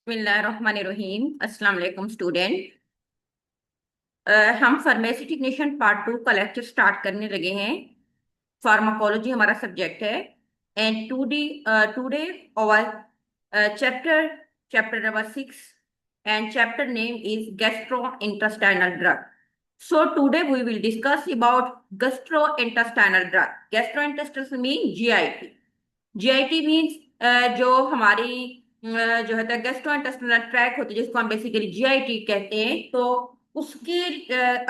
बिस्मिल्लाहिर्रहमानिर्रहीम। अस्सलाम वालेकुम स्टूडेंट। हम फार्मेसी टेक्नीशियन पार्ट 2 का लेक्चर स्टार्ट करने लगे हैं। फार्माकोलॉजी हमारा सब्जेक्ट है। And today our chapter chapter number 6 and chapter name is gastrointestinal drug. So today we will discuss about gastrointestinal drug. Gastrointestinal means GIT. GIT means जो हमारी जो है गैस्ट्रो इंटेस्टिनल ट्रैक होती है, जिसको हम बेसिकली जीआईटी कहते हैं। तो उसके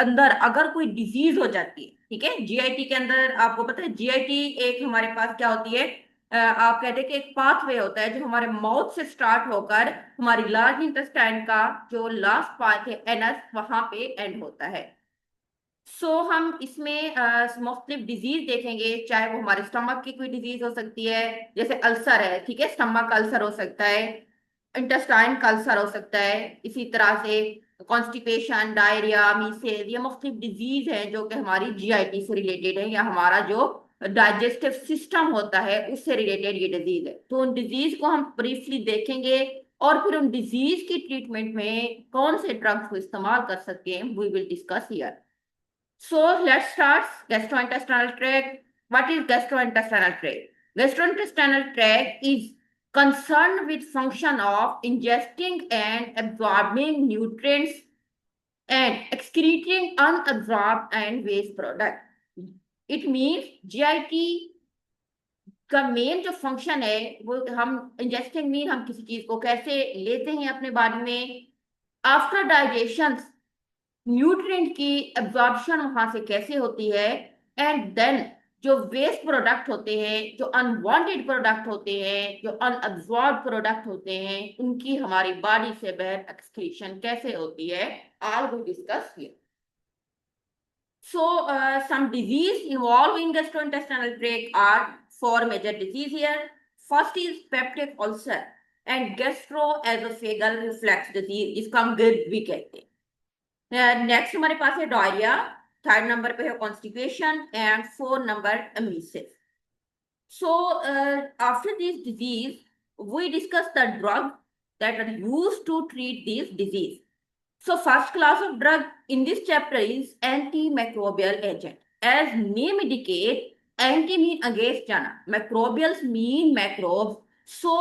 अंदर अगर कोई डिजीज हो जाती है, ठीक है। जीआईटी के अंदर आपको पता है जीआईटी एक हमारे पास क्या होती है, आप कहते हैं कि एक पाथवे होता है जो हमारे माउथ से स्टार्ट होकर हमारी लार्ज इंटेस्टाइन का जो लास्ट पार्ट है एनस, वहां पे एंड होता है। हम इसमें मुख्तलिफ डिजीज देखेंगे, चाहे वो हमारे स्टमक की कोई डिजीज हो सकती है, जैसे अल्सर है, ठीक है, स्टमक का अल्सर हो सकता है, इंटेस्टाइन का अल्सर हो सकता है। इसी तरह से कॉन्स्टिपेशन, डायरिया, मीसेज, ये मुख्तलिफ डिजीज है जो कि हमारी जीआईटी से रिलेटेड है, या हमारा जो डाइजेस्टिव सिस्टम होता है उससे रिलेटेड ये डिजीज है। तो उन डिजीज को हम ब्रीफली देखेंगे और फिर उन डिजीज की ट्रीटमेंट में कौन से ड्रग्स को इस्तेमाल कर सकते हैं, we will discuss here. So let's start gastrointestinal tract. What is gastrointestinal tract? Gastrointestinal tract is concerned with function of ingesting and absorbing nutrients and excreting unabsorbed and waste product. It means GIT का main जो function है वो हम ingesting mean हम किसी चीज को कैसे लेते हैं अपने बॉडी में, आफ्टर डाइजेशन न्यूट्रिएंट की एब्जॉर्प्शन वहां से कैसे होती है, एंड देन जो वेस्ट प्रोडक्ट होते हैं, जो अनवांटेड प्रोडक्ट होते हैं, जो अनअब्जॉर्ब प्रोडक्ट होते हैं, उनकी हमारी बॉडी से बाहर एक्सक्रीशन कैसे होती है, all we discuss here. Some disease involved in gastrointestinal tract are four major disease here. First is peptic ulcer and gastroesophageal reflux disease, जिसको हम GERD भी कहते हैं। नेक्स्ट हमारे पास है डायरिया, थर्ड नंबर पे है constipation and fourth number missus. After this disease, we discuss the drug that are used to treat this disease. So first class of drug in this chapter is antimicrobial agent. As name indicate, anti mean against jana. Microbials mean microbes. So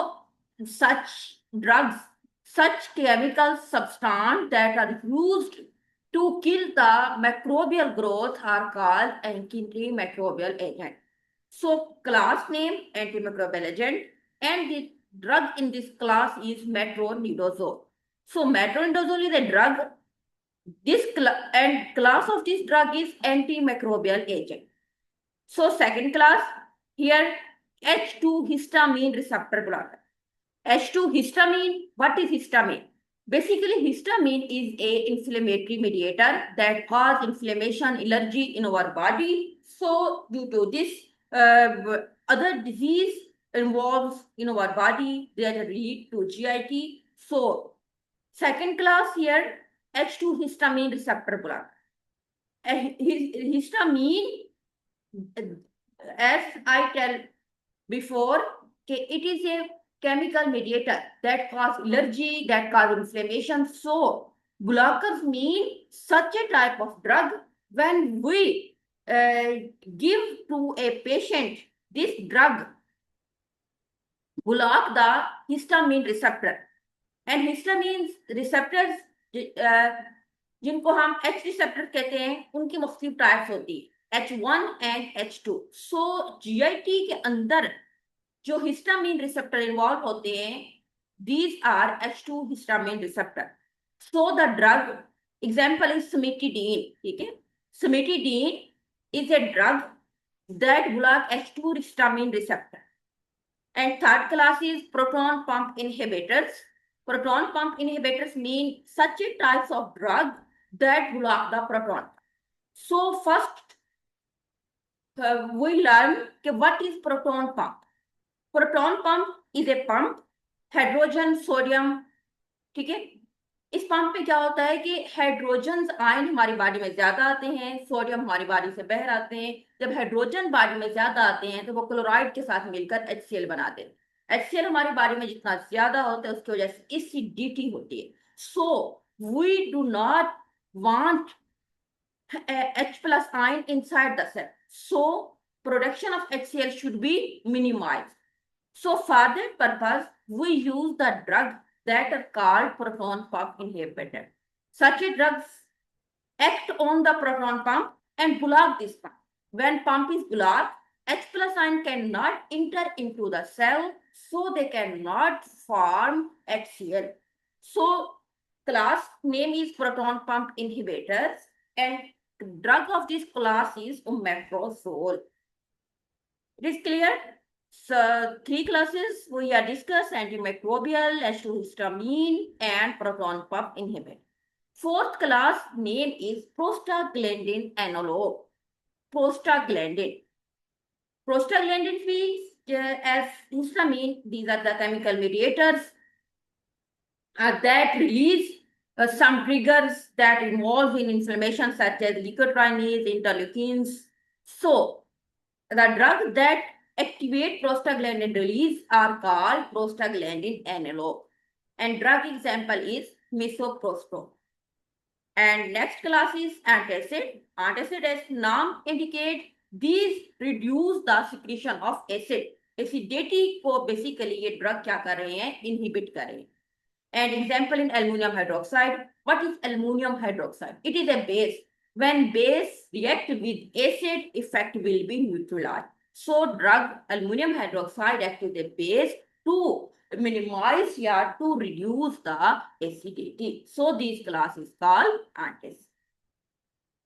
such drugs, such chemical substance that are used to kill the microbial growth are called antimicrobial agent. So class name antimicrobial agent, and the drug in this class is metronidazole. So metronidazole is a drug. And class of this drug is antimicrobial agent. So second class here, H2 histamine receptor blocker. H2 histamine. What is histamine? Basically, histamine is a inflammatory mediator that cause inflammation, allergy in our body. So due to this, other disease involves in our body that lead to GIT. So second class here, H2 histamine receptor blocker. Histamine, as I tell before, it is a chemical mediator that cause allergy, that cause inflammation. So blockers mean such a type of drug when we give to a patient this drug block the histamine receptor. And histamine receptors जिनको हम H receptor कहते हैं, उनकी मुख्तलिफ types होती है, H1 and H2। So GIT के अंदर जो हिस्टामिन रिसेप्टर इन्वॉल्व होते हैं, these are H2 histamine receptor. So the drug example is cimetidine, ठीक है। Cimetidine is a drug that block H2 histamine receptor. And third class is proton pump inhibitors. Proton pump inhibitors mean such a types of drug that block the proton. So first we learn what is proton pump. Proton pump is a pump, hydrogen sodium, ठीक है। इस pump पे क्या होता है कि hydrogen ion हमारी body में ज्यादा आते हैं, सोडियम हमारी बॉडी से बाहर आते हैं। जब हाइड्रोजन बॉडी में ज्यादा आते हैं तो वो क्लोराइड के साथ मिलकर HCl बनाते हैं। HCl हमारी बॉडी में जितना ज्यादा होता है उसकी वजह से एसिडिटी होती है. So we do not want H plus ion inside the cell. So production of HCl should be minimized. So for that purpose, we use the drug that are called proton pump inhibitor. Such drugs act on the proton pump and block this pump. When pump is blocked, H plus ion cannot enter into the cell, so they cannot form HCl. So class name is proton pump inhibitors, and drug of this class is omeprazole. It is clear? So three classes we are discussed: antimicrobial, histamine, and proton pump inhibitor. Fourth class name is prostaglandin analog. Prostaglandin. Prostaglandin means as histamine, these are the chemical mediators that release some triggers that involve in inflammation such as leukotrienes, interleukins. So the drugs that activate prostaglandin release are called prostaglandin analog. And drug example is misoprostol. And next class is antacid. Antacid, as name indicate, these reduce the secretion of acid. Acidity को basically ये drug क्या कर रहे हैं? Inhibit कर रहे हैं. And example in aluminum hydroxide. What is aluminum hydroxide? It is a base. When base react with acid, effect will be neutralized. So drug aluminum hydroxide act as a base to minimize or to reduce the acidity. So this class is called antacid.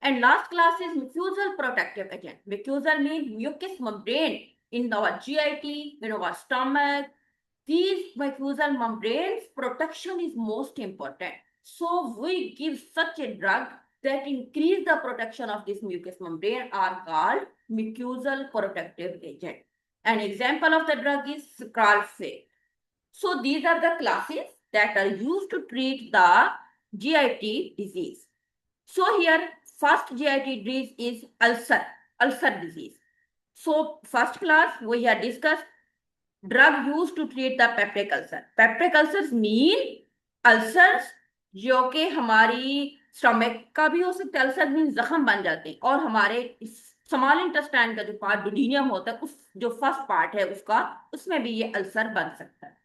And last class is mucosal protective agent. Mucosal means mucous membrane in our GIT, in our stomach. These mucosal membranes protection is most important. So we give such a drug that increase the protection of this mucous membrane are called mucosal protective agent. An example of the drug is scalfate. So these are the classes that are used to treat the GIT disease. So here first GIT disease is ulcer disease. So first class we have discussed drug used to treat the peptic ulcer. Peptic ulcers mean ulcers जो कि हमारी stomach का भी हो सकता है. Ulcer mean जख्म बन जाते हैं और हमारे स्मॉल इंटेस्टाइन का जो पार्ट डुडेनियम होता है उस जो फर्स्ट पार्ट है उसका उसमें भी ये अल्सर बन सकता है.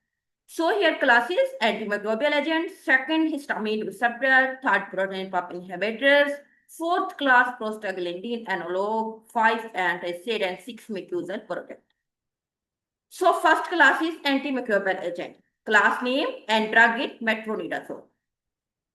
So here classes antimicrobial agents, second histamine receptor, third protein pump inhibitors, fourth class prostaglandin analog, 5 antacid and 6 mucosal protector. So first class is antimicrobial agent. Class name and drug is metronidazole.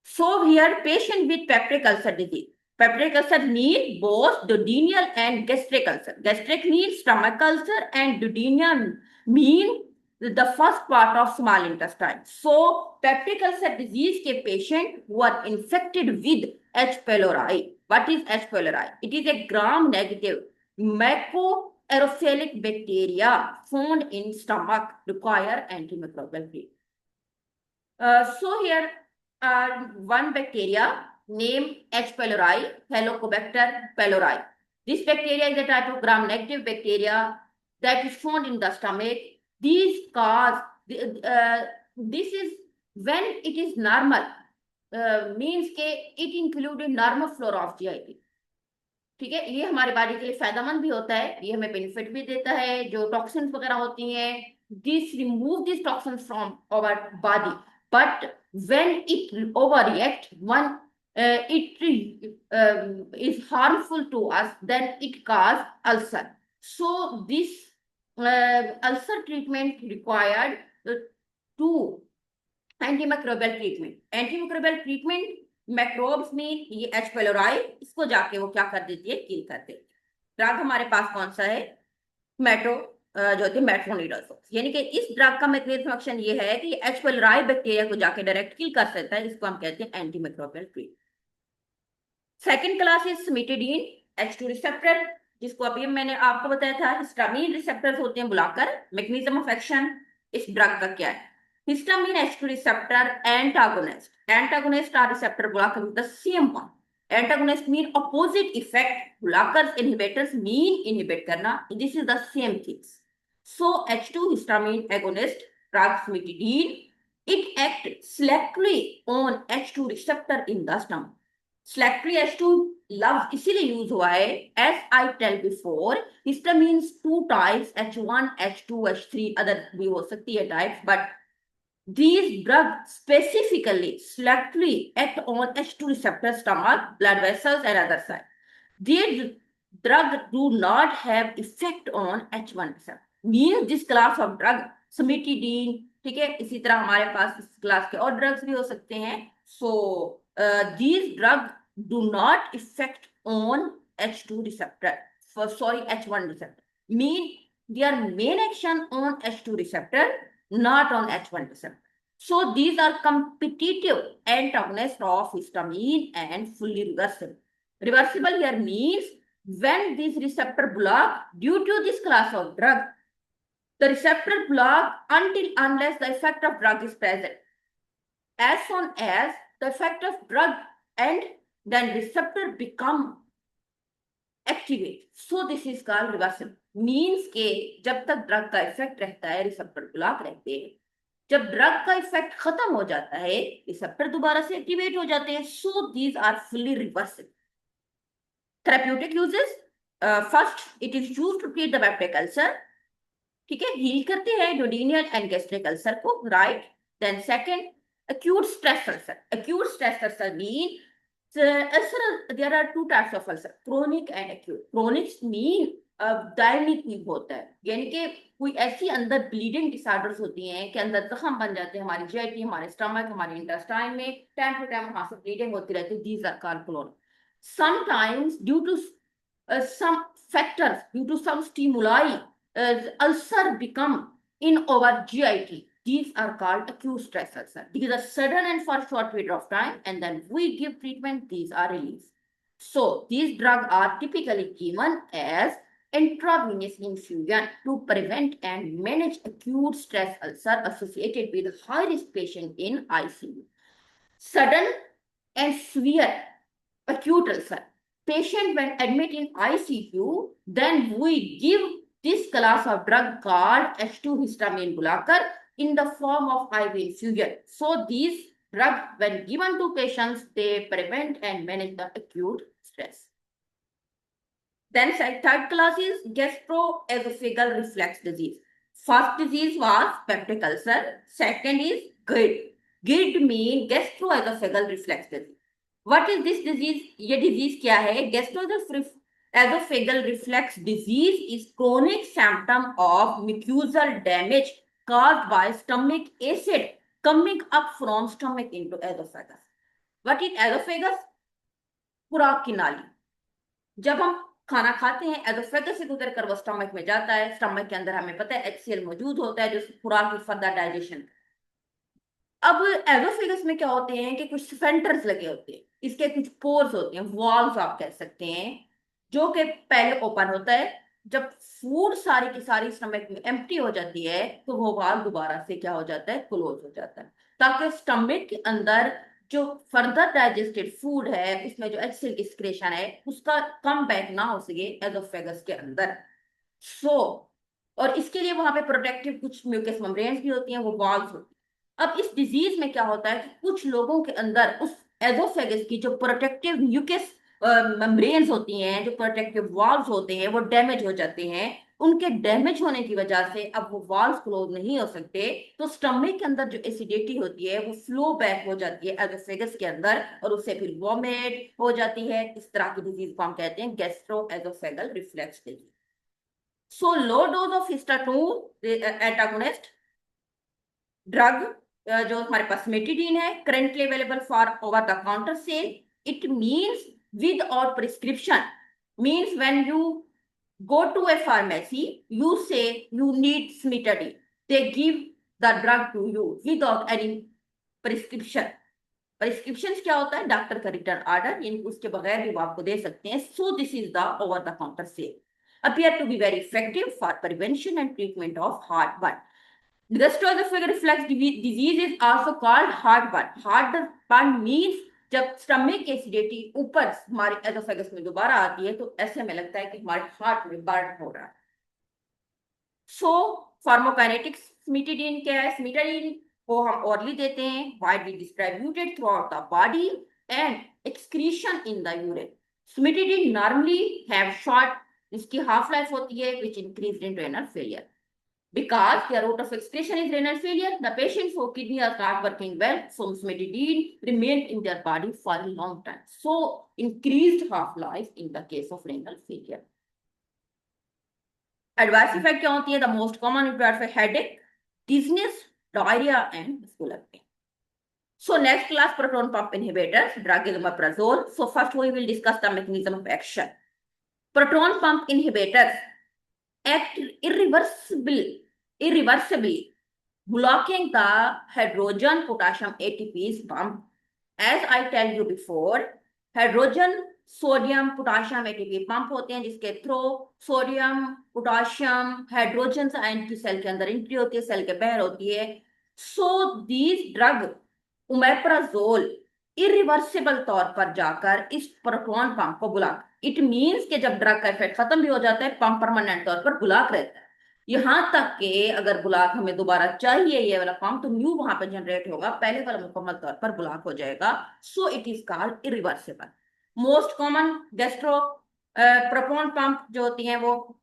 So here patient with peptic ulcer disease. Peptic ulcer need both duodenal and gastric ulcer. Gastric means stomach ulcer and duodenal mean the first part of small intestine. So peptic ulcer disease के patient who are infected with H. pylori. What is H. pylori? It is a gram-negative macroaerophilic bacteria found in stomach require antimicrobial treatment. So here one bacteria named H. pylori, Helicobacter pylori. This bacteria is a type of gram-negative bacteria that is found in the stomach. These cause this is when it is normal, means के it included normal flora of GIT. ठीक है, ये हमारे body के लिए फायदेमंद भी होता है, ये हमें बेनिफिट भी देता है. जो टॉक्सिन्स वगैरह होती हैं, this remove this toxins from our body. But when it overreact, when it is harmful to us, then it cause ulcer. So this ulcer treatment required two antimicrobial treatment. Antimicrobial treatment microbes में ये H. pylori इसको जाके वो क्या कर देती है, किल कर देती है. ड्रग हमारे पास कौन सा है, जो थी मेट्रोनिडाजोल. यानी कि इस ड्रग का मैकेनिज्म एक्शन ये है कि H. pylori बैक्टीरिया को जाके डायरेक्ट किल कर सकता है. इसको हम कहते हैं antimicrobial treatment. Second class is cimetidine H2 receptor, जिसको अभी मैंने आपको बताया था. हिस्टामिन रिसेप्टर्स होते हैं बुलाकर. मैकेनिज्म ऑफ एक्शन इस ड्रग का क्या है, histamine H2 receptor antagonist. Antagonist are receptor blocker with the same one. Antagonist mean opposite effect. Blockers, inhibitors mean inhibit करना. This is the same things. So H2 histamine agonist drug cimetidine, it acts selectively on H2 receptor in the stomach. Selectively H2 लफ्ज इसीलिए use हुआ है, as I tell before, histamines two types, H1, H2, H3, other भी हो सकती है types, but these drugs specifically selectively act on H2 receptor, stomach, blood vessels, and other sites. These drugs do not have effect on H1 receptor. Means this class of drug, cimetidine, ठीक है, इसी तरह हमारे पास इस class के और drugs भी हो सकते हैं. So these drugs do not affect on H2 receptor. H1 receptor. Mean their main action on H2 receptor, not on H1 receptor. So these are competitive antagonists of histamine and fully reversible. Reversible here means when this receptor block due to this class of drug, the receptor block until unless the effect of drug is present. As soon as the effect of drug end, then receptor become activate. So this is called reversible. Means के जब तक drug का effect रहता है receptor block रहते हैं, जब drug का इफेक्ट खत्म हो जाता है रिसेप्टर दोबारा से एक्टिवेट हो जाते हैं. So these are fully reversible. Therapeutic uses, first it is used to treat the peptic ulcer, ठीक है, हील करते हैं डोडेनियल एंड गैस्ट्रिक अल्सर को, right. Then second, acute stress ulcer. Acute stress ulcer mean ulcer, there are two types of ulcer, chronic and acute. Chronic mean दैनिक होता है, यानी कि कोई ऐसी अंदर ब्लीडिंग डिसऑर्डर्स होती हैं कि अंदर जख्म बन जाते हैं हमारी जीआईटी, हमारे स्टमक, हमारे इंटेस्टाइन में, टाइम टू टाइम वहां से ब्लीडिंग होती रहती है. These are called chronic. Sometimes due to some factors, due to some stimuli, ulcer become in our GIT. These are called acute stress ulcer. These are sudden and for short period of time, and then we give treatment. These are released. So these drugs are typically given as intravenous infusion to prevent and manage acute stress ulcer associated with high risk patient in ICU. Sudden and severe acute ulcer patient when admitted in ICU, then we give this class of drug called H2 histamine blocker in the form of IV infusion. So these drugs, when given to patients, they prevent and manage the acute stress. Then third class is gastroesophageal reflux disease. First disease was peptic ulcer. Second is GERD. GERD means gastroesophageal reflux disease. What is this disease? ये disease क्या है? Gastroesophageal reflux disease is chronic symptom of mucosal damage caused by stomach acid coming up from stomach into esophagus. What is esophagus? खुराक की नाली. जब हम खाना खाते हैं एसोफेगस से गुजर कर वो स्टमक में जाता है. स्टमक के अंदर हमें पता है HCl मौजूद होता है जो खुराक की फर्दर डाइजेशन. अब एसोफेगस में क्या होते हैं कि कुछ स्फेंक्टर्स लगे होते हैं, इसके कुछ पोर्स होते हैं, वॉल्व्स आप कह सकते हैं, जो कि पहले ओपन होता है. जब फूड सारी की सारी स्टमक में एम्प्टी हो जाती है तो वो वाल्व दोबारा से क्या हो जाता है, क्लोज हो जाता है, ताकि स्टमक के अंदर जो फर्दर डाइजेस्टेड फूड है उसमें जो HCl की सिक्रेशन है उसका कम बैक ना हो सके एसोफेगस के अंदर. सो और इसके लिए वहां पे प्रोटेक्टिव कुछ म्यूकस मेम्ब्रेन्स भी होती हैं, वो वॉल्व्स होती हैं. अब इस डिजीज में क्या होता है कि कुछ लोगों के अंदर उस एसोफेगस की जो प्रोटेक्टिव म्यूकस मेम्ब्रेन्स होती हैं, जो प्रोटेक्टिव वॉल्व्स होते हैं, वो डैमेज हो जाते हैं. उनके डैमेज होने की वजह से अब वो वॉल्व्स क्लोज नहीं हो सकते, तो स्टमक के अंदर जो एसिडिटी होती है वो फ्लो बैक हो जाती है एसोफेगस के अंदर और उससे फिर वॉमिट हो जाती है. इस तरह की डिजीज को हम कहते हैं gastro oesophageal reflux disease. So low dose of histamine antagonist drug जो हमारे पास मेटिडीन है, currently available for over the counter sale. It means without prescription. Means when you go to a pharmacy, you say you need cimetidine, they give the drug to you without any prescription. Prescription क्या होता है? Doctor का return order, यानी उसके बगैर भी वो आपको दे सकते हैं. So this is the over the counter cell, appear to be very effective for prevention and treatment of heartburn. Gastroesophageal reflux disease is also called heartburn. Heartburn means जब स्टमक की एसिडिटी ऊपर हमारे एसोफेगस में दोबारा आती है तो ऐसे में लगता है कि हमारे हार्ट में बर्न हो रहा है. सो फार्माकोकाइनेटिक्स, सिमिटिडीन क्या है? सिमिटिडीन को हम orally देते हैं, widely distributed throughout the body and excretion in the urine. Cimetidine normally have short, इसकी half life होती है, which increased in renal failure. Because the route of excretion is renal failure, the patient's kidney are not working well, so cimetidine remain in their body for a long time. So increased half life in the case of renal failure. Adverse effect क्या होती है? The most common adverse effect headache, dizziness, diarrhea and muscular pain. So next class, proton pump inhibitors, drug is omeprazole. So first we will discuss the mechanism of action. Proton pump inhibitors act irreversibly, blocking the hydrogen potassium ATPase pump. As I tell you before, hydrogen sodium potassium ATP pump होते हैं जिसके through sodium potassium hydrogen ion की cell के अंदर entry होती है, cell के बाहर होती है. So these drug omeprazole irreversible तौर पर जाकर इस प्रोटॉन पंप को ब्लॉक, इट मींस कि जब ड्रग का इफेक्ट खत्म भी हो जाता है, पंप परमानेंट तौर पर ब्लॉक रहता है. यहां तक कि अगर ब्लॉक हमें दोबारा चाहिए ये वाला पंप, तो न्यू वहां पर जनरेट होगा, पहले वाला मुकम्मल तौर पर ब्लॉक हो जाएगा. So it is called irreversible. Most common gastro proton pump जो होती हैं वो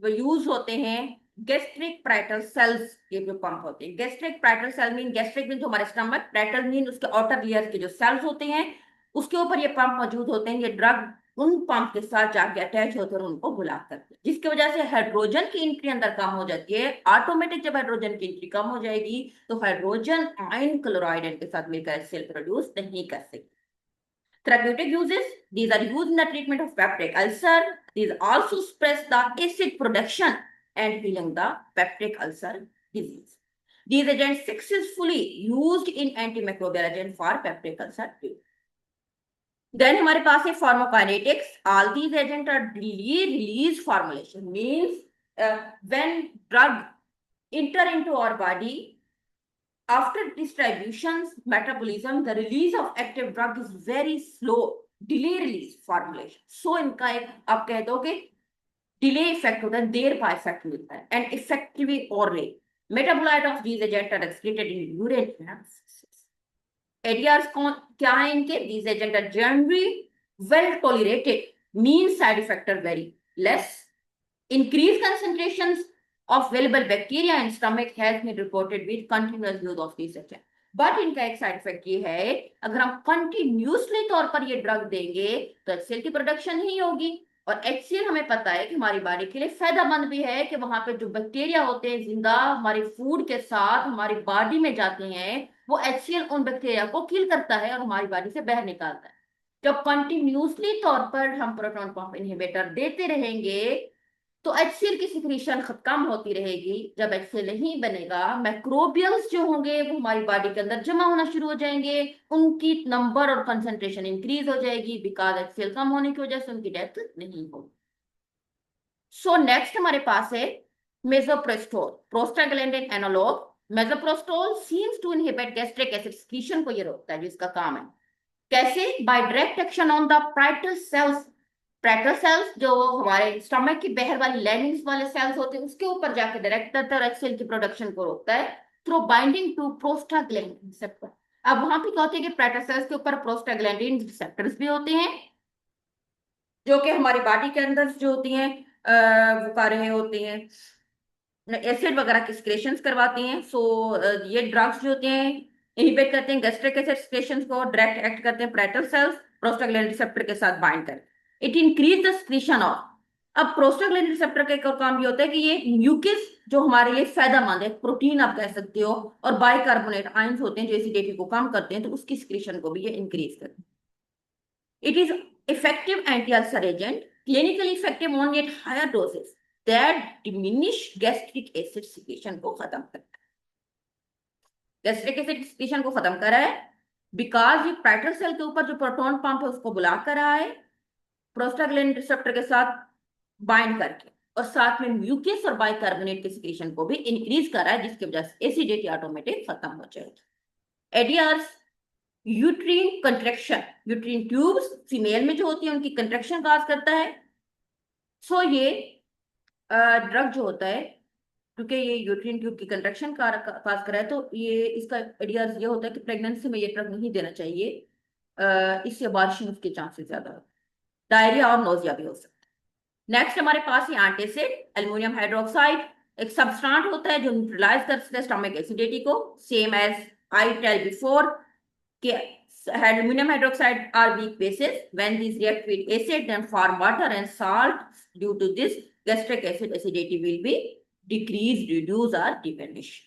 यूज होते हैं गैस्ट्रिक प्राइटल सेल्स के जो पंप होते हैं. Gastric parietal cell mean, gastric mean जो हमारे स्टमक, प्राइटल मीन उसके आउटर लेयर के जो सेल्स होते हैं उसके ऊपर ये पंप मौजूद होते हैं. ये ड्रग उन पंप के साथ जाके अटैच होते हैं और उनको ब्लॉक करते हैं, जिसकी वजह से हाइड्रोजन की एंट्री अंदर कम हो जाती है. ऑटोमेटिक जब हाइड्रोजन की एंट्री कम हो जाएगी तो हाइड्रोजन आयन क्लोराइड इनके साथ मिलकर सेल प्रोड्यूस नहीं कर सकती. Therapeutic uses, these are used in the treatment of peptic ulcer. These also suppress the acid production and healing the peptic ulcer disease. These agents successfully used in antimicrobial agent for peptic ulcer too. Then हमारे पास है pharmacokinetics. All these agents are release formulation, means when drug enter into our body, after distributions, metabolism, the release of active drug is very slow, delay release formulation. So इनका एक आप कह दो कि delay effect होता है, देर का effect मिलता है, and effectively orally. Metabolite of these agents are excreted in urine and feces. ADRs क्या है इनके? These agents are generally well tolerated, mean side effect are very less. Increased concentrations of available bacteria in stomach has been reported with continuous use of these agents. But इनका एक side effect ये है, अगर हम continuously तौर पर ये drug देंगे तो HCl की प्रोडक्शन ही होगी. और HCl हमें पता है कि हमारी बॉडी के लिए फायदेमंद भी है, कि वहां पे जो बैक्टीरिया होते हैं जिंदा हमारे फूड के साथ हमारी बॉडी में जाते हैं, वो HCl उन बैक्टीरिया को किल करता है और हमारी बॉडी से बाहर निकालता है. जब कंटिन्यूसली तौर पर हम प्रोटॉन पंप इनहिबिटर देते रहेंगे तो HCl की सिक्रीशन कम होती रहेगी. जब HCl नहीं बनेगा, मैक्रोबियल्स जो होंगे वो हमारी बॉडी के अंदर जमा होना शुरू हो जाएंगे, उनकी नंबर और कंसंट्रेशन इंक्रीज हो जाएगी. बिकॉज HCl कम होने की वजह से उनकी डेथ नहीं होगी. सो नेक्स्ट हमारे पास है misoprostol, prostaglandin analogue. Misoprostol seems to inhibit gastric acid secretion को ये रोकता है, जिसका काम है कैसे? By direct action on the parietal cells. Parietal cells जो हमारे स्टमक की बाहर वाली लाइनिंग्स वाले सेल्स होते हैं उसके ऊपर जाकर डायरेक्ट करता है और HCl की प्रोडक्शन को रोकता है through binding to prostaglandin receptor. अब वहां पे क्या होता है कि पाइटल सेल्स के ऊपर प्रोस्टाग्लैंडिन रिसेप्टर्स भी होते हैं जो कि हमारी बॉडी के अंदर जो होती हैं वो कर रहे होते हैं, एसिड वगैरह की सिक्रेशंस करवाती हैं. सो ये ड्रग्स जो होते हैं इनहिबिट करते हैं गैस्ट्रिक एसिड सिक्रेशंस को, डायरेक्ट एक्ट करते हैं पाइटल सेल्स प्रोस्टाग्लैंडिन रिसेप्टर के साथ बाइंड कर. It increase the secretion of. अब प्रोस्टाग्लैंडिन रिसेप्टर का एक और काम ये होता है कि ये म्यूकिस जो हमारे लिए फायदेमंद है, प्रोटीन आप कह सकते हो, और बाइकार्बोनेट आयंस होते हैं जो एसिडिटी को कम करते हैं, तो उसकी सिक्रीशन को भी ये इंक्रीज करते हैं. It is effective anti ulcer agent, clinically effective only at higher doses that diminish gastric acid secretion को खत्म करता है. गैस्ट्रिक एसिड सिक्रीशन को खत्म कर रहा है बिकॉज ये पाइटल सेल के ऊपर जो प्रोटॉन पंप है उसको ब्लॉक कर रहा है प्रोस्टाग्लैंडिन रिसेप्टर के साथ बाइंड करके, और साथ में म्यूकस और बाइकार्बोनेट के सिक्रीशन को भी इंक्रीज कर रहा है, जिसकी वजह से एसिडिटी ऑटोमेटिक खत्म हो जाएगी. ADRs, uterine contraction, uterine tubes female में जो होती है उनकी कंट्रैक्शन काज करता है. सो ये ड्रग जो होता है क्योंकि ये यूट्रिन ट्यूब की कंट्रक्शन काज कर रहा है, तो ये इसका आइडिया ये होता है कि प्रेगनेंसी में ये ड्रग नहीं देना चाहिए। इससे अबॉर्शन के चांसेस ज्यादा होते हैं। डायरिया और नोजिया भी हो सकता है। नेक्स्ट हमारे पास है एंटासिड, एल्युमिनियम हाइड्रोक्साइड। एक सबस्टांट होता है जो न्यूट्रलाइज करता है स्टमक एसिडिटी को, same as I tell before कि aluminum hydroxide are weak bases. When these react with acid, then form water and salt. Due to this, gastric acid acidity will be decreased, reduced, or diminished.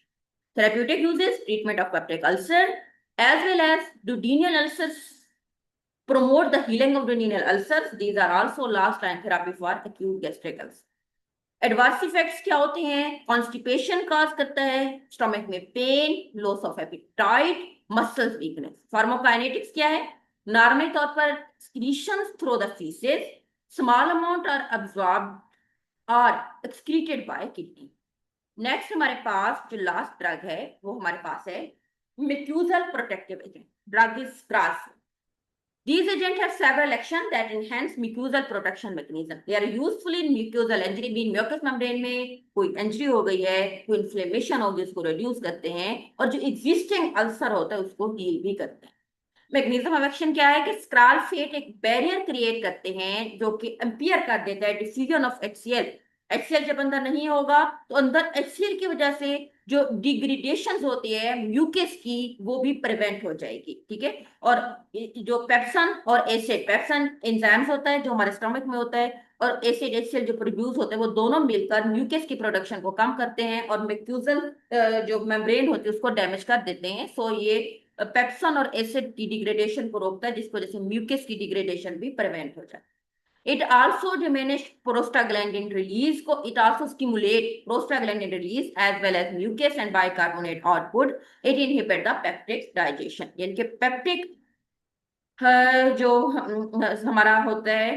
Therapeutic uses: treatment of peptic ulcer, as well as duodenal ulcers. Promote the healing of duodenal ulcers. These are also last line therapy for acute gastric ulcer. Adverse effects क्या होते हैं? Constipation cause करता है, stomach में pain, loss of appetite, muscles weakness. Pharmacokinetics क्या है? Normal तौर पर excretions through the faeces, small amount are absorbed और एक्सक्रीटेड बाय किडनी। नेक्स्ट हमारे पास जो लास्ट ड्रग है वो हमारे पास है mucosal protective agent. Drug is cross. These agents have several actions that enhance mucosal protection mechanism. They are useful in mucosal injury, mean mucous membrane में कोई इंजरी हो गई है, कोई इन्फ्लेमेशन हो गई, उसको रिड्यूस करते हैं, और जो एग्जिस्टिंग अल्सर होता है उसको हील भी करते हैं। मैग्नीशियम ऑफ एक्शन क्या है कि स्क्रालफेट एक बैरियर क्रिएट करते हैं जो कि एम्पियर कर देता है डिफ्यूजन ऑफ HCl। HCl जब अंदर नहीं होगा तो अंदर HCl की वजह से जो डिग्रेडेशन होती है म्यूकस की वो भी प्रिवेंट हो जाएगी। ठीक है। और जो पेप्सन और एसिड, पेप्सन एंजाइम्स होता है जो हमारे स्टमक में होता है, और एसिड HCl जो प्रोड्यूस होते हैं वो दोनों मिलकर म्यूकस की प्रोडक्शन को कम करते हैं और म्यूकोजल जो मेम्ब्रेन होती है उसको डैमेज कर देते हैं। सो ये पेप्सन और एसिड की डिग्रेडेशन को रोकता है, जिसकी वजह से म्यूकस की डिग्रेडेशन भी प्रिवेंट हो जाए। It also diminishes prostaglandin release को, it also stimulates prostaglandin release as well as mucus and bicarbonate output. It inhibits the peptic digestion, यानी कि पेप्टिक जो हमारा होता है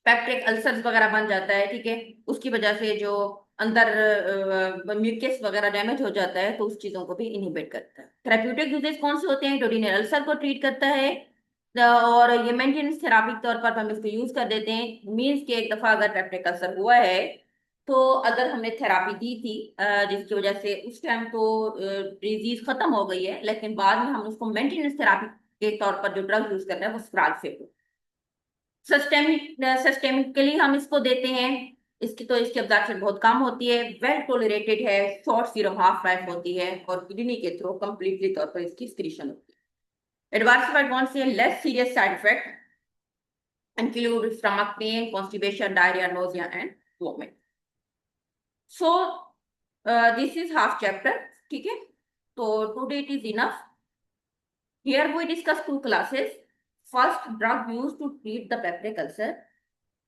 पेप्टिक अल्सर्स वगैरह बन जाता है। ठीक है। उसकी वजह से जो अंदर म्यूकस वगैरह डैमेज हो जाता है, तो उस चीजों को भी इनहिबिट करता है। थेराप्यूटिक यूजेस कौन से होते हैं? डोडिनल अल्सर को ट्रीट करता है, और ये मेंटेनेंस थेरापी के तौर पर हम इसको यूज कर देते हैं। मीन्स कि एक दफा अगर पेप्टिक अल्सर हुआ है तो अगर हमने थेरापी दी थी जिसकी वजह से उस टाइम तो डिजीज खत्म हो गई है, लेकिन बाद में हम उसको मेंटेनेंस थेरापी के तौर पर जो ड्रग यूज कर रहे हैं वो स्क्रालफेट। सिस्टेमिकली हम इसको देते हैं। इसकी एब्जॉर्प्शन बहुत कम होती है, वेल टोलरेटेड है, शॉर्ट सीरम हाफ लाइफ होती है, और किडनी के थ्रू कंप्लीटली तौर पर इसकी एक्सक्रीशन होती है। एडवर्स इफेक्ट कौन से? Less serious side effect include stomach pain, constipation, diarrhoea, nausea and vomit. So this is half chapter. ठीक है। तो today it is enough. Here we discuss two classes. First, drug used to treat the peptic ulcer,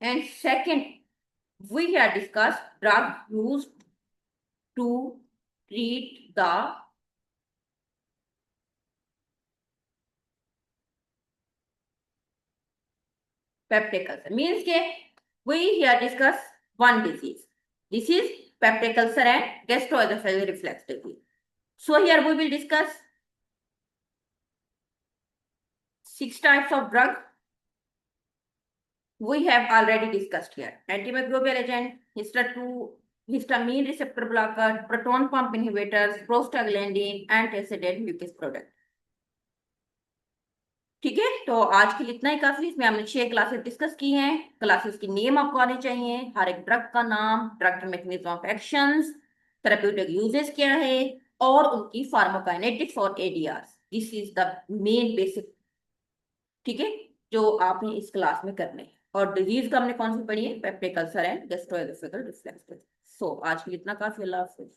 and second, we have discussed drug used to treat the peptic ulcer. Means के we here discuss one disease. This is peptic ulcer and gastroesophageal reflux disease. So here we will discuss 6 types of drug. We have already discussed here: antimicrobial agent, histamine receptor blocker, proton pump inhibitors, prostaglandin, antacid and mucus product. ठीक है। तो आज के लिए इतना ही काफी। इसमें हमने 6 क्लासेस डिस्कस की हैं। क्लासेस की नेम आपको आनी चाहिए, हर एक ड्रग का नाम, ड्रग के mechanism of actions, therapeutic uses क्या है, और उनकी फार्माकोकाइनेटिक्स और ADRs. This is the main basic. ठीक है। जो आपने इस क्लास में करने हैं। और डिजीज का हमने कौन सी पढ़ी है? Peptic ulcer and gastro-oesophageal reflux. So आज के लिए इतना काफी। अल्लाह हाफिज।